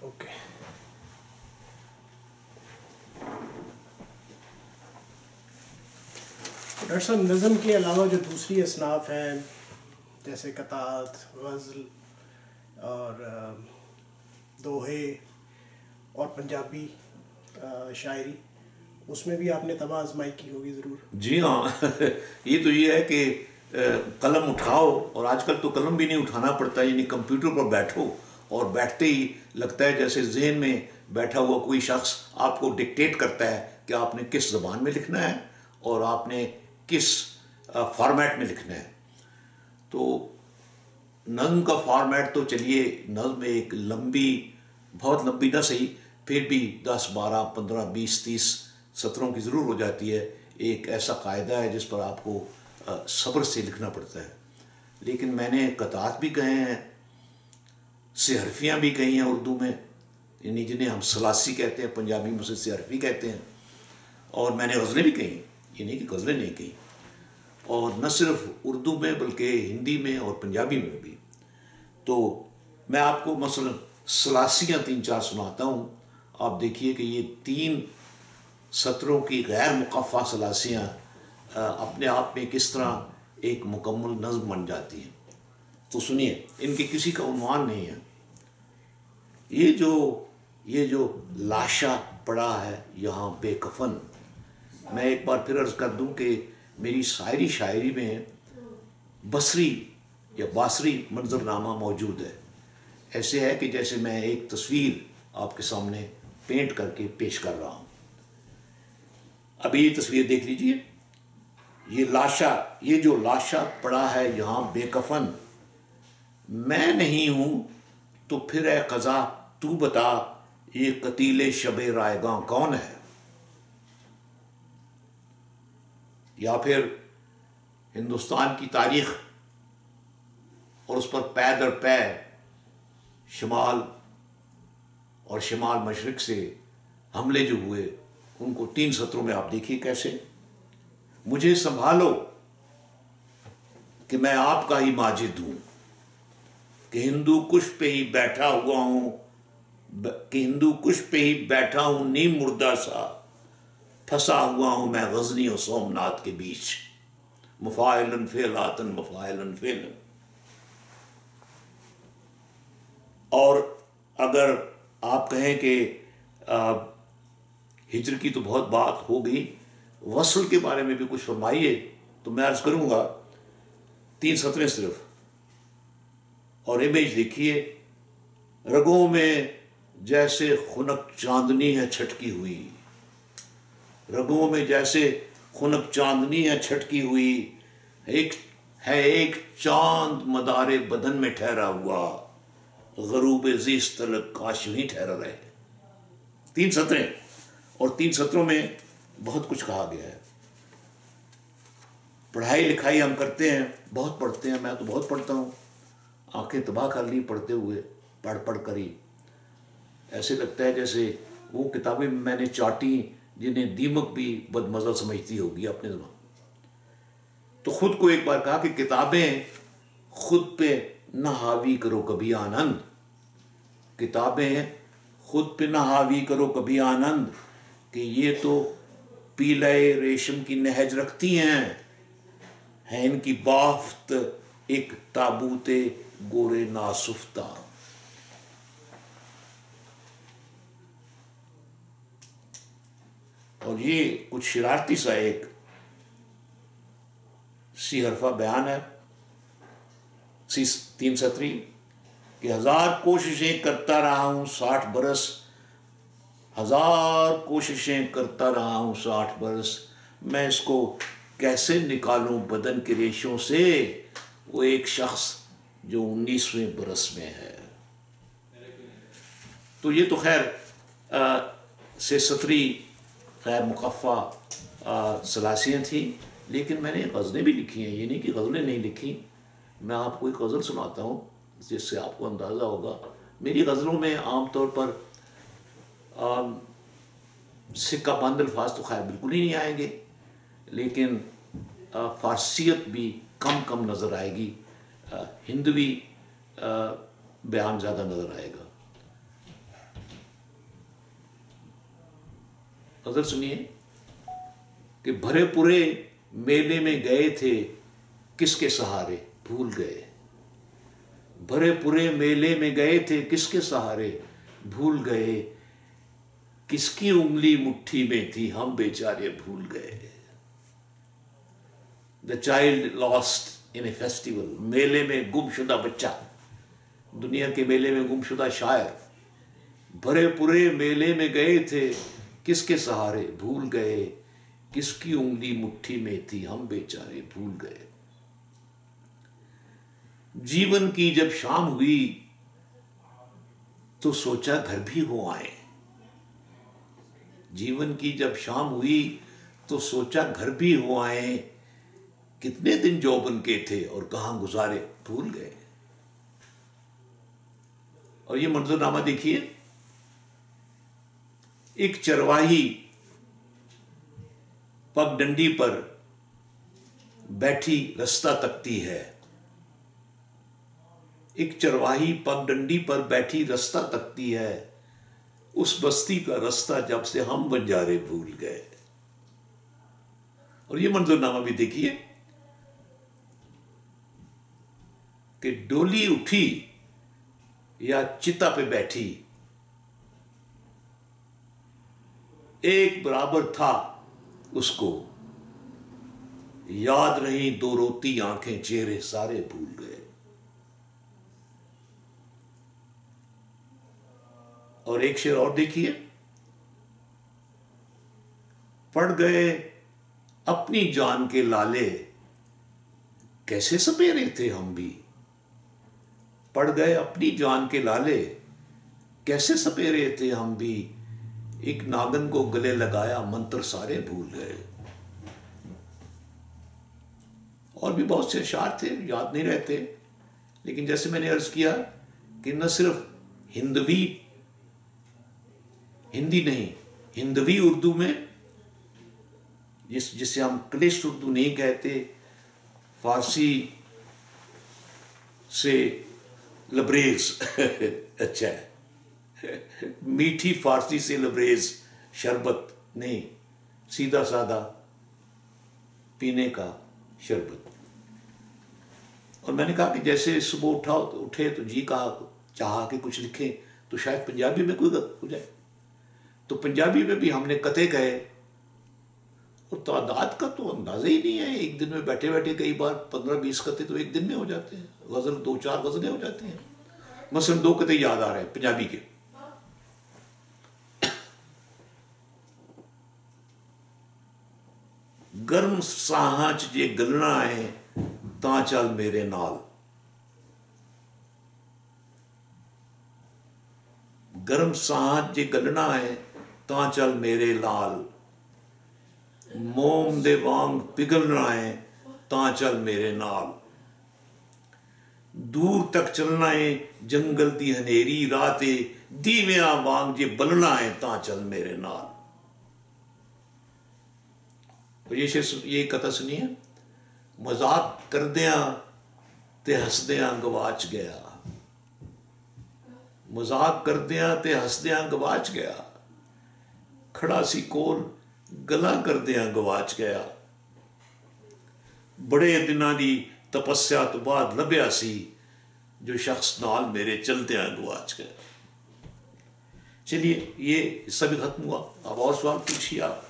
Okay. Doctor صاحب نظم کے علاوہ جو دوسری اصناف ہیں جیسے قطعات، غزل اور دوہے اور پنجابی شاعری، اس میں بھی آپ نے طبع آزمائی کی ہوگی ضرور. جی ہاں. یہ تو یہ ہے کہ قلم اٹھاؤ، اور آج کل تو قلم بھی نہیں اٹھانا پڑتا، یعنی کمپیوٹر پر بیٹھو اور بیٹھتے ہی لگتا ہے جیسے ذہن میں بیٹھا ہوا کوئی شخص آپ کو ڈکٹیٹ کرتا ہے کہ آپ نے کس زبان میں لکھنا ہے اور آپ نے کس فارمیٹ میں لکھنا ہے. تو نظم کا فارمیٹ تو چلیے، نظم ایک لمبی، بہت لمبی نہ صحیح، پھر بھی 10 12 15 20 30 سطروں کی ضرور ہو جاتی ہے. ایک ایسا قاعدہ ہے جس پر آپ کو صبر سے لکھنا پڑتا ہے. لیکن میں نے قطعات بھی کہے ہیں، سے حرفیاں بھی کہی ہیں اردو میں، یعنی جنہیں ہم سلاسی کہتے ہیں، پنجابی میں سے حرفی کہتے ہیں. اور میں نے غزلیں بھی کہیں، یہ نہیں کہ غزلیں نہیں کہیں، اور نہ صرف اردو میں بلکہ ہندی میں اور پنجابی میں بھی. تو میں آپ کو مثلا سلاسیاں 3 4 سناتا ہوں. آپ دیکھیے کہ یہ 3 سطروں کی غیر مقفع سلاسیاں اپنے آپ میں کس طرح ایک مکمل نظم بن جاتی ہیں. تو سنیے، ان کے کسی کا عنوان نہیں ہے. یہ جو لاشا پڑا ہے یہاں بے کفن. میں ایک بار پھر عرض کر دوں کہ میری ساری شاعری میں بصری یا باصری منظرنامہ موجود ہے. ایسے ہے کہ جیسے میں ایک تصویر آپ کے سامنے پینٹ کر کے پیش کر رہا ہوں. ابھی یہ تصویر دیکھ لیجئے. یہ جو لاشا پڑا ہے یہاں بے کفن، میں نہیں ہوں تو پھر اے قضا تو بتا، یہ قتیل شب رائگاں کون ہے. یا پھر ہندوستان کی تاریخ اور اس پر پے در پے شمال اور شمال مشرق سے حملے جو ہوئے، ان کو 3 سطروں میں آپ دیکھیے کیسے. مجھے سنبھالو کہ میں آپ کا ہی ماجد ہوں، کہ ہندو کش پہ ہی بیٹھا ہوا ہوں، نیم مردہ سا پھنسا ہوا ہوں میں غزنی اور سومنات کے بیچ. مفاعلن فعلاتن مفاعلن فعلن. اور اگر آپ کہیں کہ ہجر کی تو بہت بات ہو گئی، وصل کے بارے میں بھی کچھ فرمائیے، تو میں عرض کروں گا 3 سطریں صرف. اور امیج دیکھیے. رگوں میں جیسے خنک چاندنی ہے چھٹکی ہوئی، رگوں میں جیسے خنک چاندنی ہے چھٹکی ہوئی، ایک چاند مدار بدن میں ٹھہرا ہوا، غروب زیست تلک کاش یوں ہی ٹھہرا رہے. 3 سطریں، اور 3 سطروں میں بہت کچھ کہا گیا ہے. پڑھائی لکھائی ہم کرتے ہیں، بہت پڑھتے ہیں، میں تو بہت پڑھتا ہوں. آنکھیں تباہ کر لی پڑھتے ہوئے، پڑھ کر ہی ایسے لگتا ہے جیسے وہ کتابیں میں نے چاٹی جنہیں دیمک بھی بدمزہ سمجھتی ہوگی اپنے زمان. تو خود کو ایک بار کہا کہ کتابیں خود پہ نہ حاوی کرو کبھی آنند، کتابیں خود پہ نہ حاوی کرو کبھی آنند، کہ یہ تو پیلے ریشم کی نہج رکھتی ہیں، ہے ان کی بافت ایک تابوت گورے ناسفتہ. اور یہ کچھ شرارتی سا ایک سی حرفہ بیان ہے، 3 سطری، کہ 1000 کوششیں کرتا رہا ہوں 60 برس، 1000 کوششیں کرتا رہا ہوں 60 برس، میں اس کو کیسے نکالوں بدن کے ریشوں سے، وہ ایک شخص جو 19ویں برس میں ہے. تو یہ تو خیر سے سطری غیر مقفع سلاسیاں تھیں. لیکن میں نے غزلیں بھی لکھی ہیں، یہ نہیں کہ غزلیں نہیں لکھی. میں آپ کو ایک غزل سناتا ہوں جس سے آپ کو اندازہ ہوگا. میری غزلوں میں عام طور پر سکہ بند الفاظ تو خیر بالکل ہی نہیں آئیں گے، لیکن فارسیت بھی کم نظر آئے گی، ہندوی بیان زیادہ نظر آئے گا. نظر سنیے کہ بھرے پورے میلے میں گئے تھے کس کے سہارے بھول گئے. بھرے پورے میلے میں گئے تھے کس کے سہارے بھول گئے. کس کی انگلی مٹھی میں تھی ہم بیچارے بھول گئے. The child last in a festival. میلے میں گم شدہ بچہ, دنیا کے میلے میں گم شدہ شاعر. بھرے پورے میلے میں گئے تھے کس کے سہارے بھول گئے. کس کی انگلی مٹھی میں تھی ہم بیچارے بھول گئے. جیون کی جب شام ہوئی تو سوچا گھر بھی ہو آئے. جیون کی جب شام ہوئی تو سوچا گھر بھی ہو آئے. کتنے دن جوبن کے تھے اور کہاں گزارے بھول گئے. اور یہ منظرنامہ دیکھیے, ایک چرواہی پگ ڈنڈی پر بیٹھی رستہ تکتی ہے. ایک چرواہی پگ ڈنڈی پر بیٹھی رستہ تکتی ہے. اس بستی کا رستہ جب سے ہم بنجارے بھول گئے. اور یہ منظرنامہ بھی دیکھیے کہ ڈولی اٹھی یا چتا پہ بیٹھی ایک برابر تھا اس کو. یاد رہیں دو روتی آنکھیں چہرے سارے بھول گئے. اور ایک شعر اور دیکھیے, پڑ گئے اپنی جان کے لالے کیسے سپیرے تھے ہم بھی. پڑ گئے اپنی جان کے لالے کیسے سپیرے تھے ہم بھی. ایک ناگن کو گلے لگایا منتر سارے بھول گئے. اور بھی بہت سے اشعار تھے, یاد نہیں رہتے, لیکن جیسے میں نے عرض کیا کہ نہ صرف ہندی نہیں, ہندوی اردو میں جسے ہم کلشٹ اردو نہیں کہتے, فارسی سے لبریز اچھا ہے, میٹھی فارسی سے لبریز, شربت نہیں, سیدھا سادہ پینے کا شربت. اور میں نے کہا کہ جیسے صبح اٹھے تو جی چاہا کہ کچھ لکھیں تو شاید پنجابی میں کوئی ہو جائے. تو پنجابی میں بھی ہم نے قطعے کہے, اور تعداد کا تو اندازہ ہی نہیں ہے. ایک دن میں بیٹھے بیٹھے کئی بار 15-20 قطعے تو ایک دن میں ہو جاتے ہیں. غزل 2-4 غزلیں ہو جاتی ہیں. مثلا 2 قطعے یاد آ رہے ہیں پنجابی کے. گرم سانچ جے گلنا ہے تاں چل میرے نال. گرم سانچ جے گلنا ہے تاں چل میرے لال. موم دے وانگ پگھلنا ہے تاں چل میرے نال. دور تک چلنا ہے جنگل دی ہنیری راہ تے دیویاں وانگ جے بلنا ہے تاں چل میرے نال. اور یہ قطعہ سنیے, مذاق کردیاں تے ہسدیاں گواچ گیا. مذاق کردیاں تے ہسدیاں گواچ گیا. کھڑا سی کول گلاں کردیاں گواچ گیا. بڑے دناں دی تپسیا تو بعد لبیا سی جو شخص نال میرے چلدیاں گواچ گیا. چلیے یہ حصہ بھی ختم ہوا. اب اور سوال پوچھیے آپ.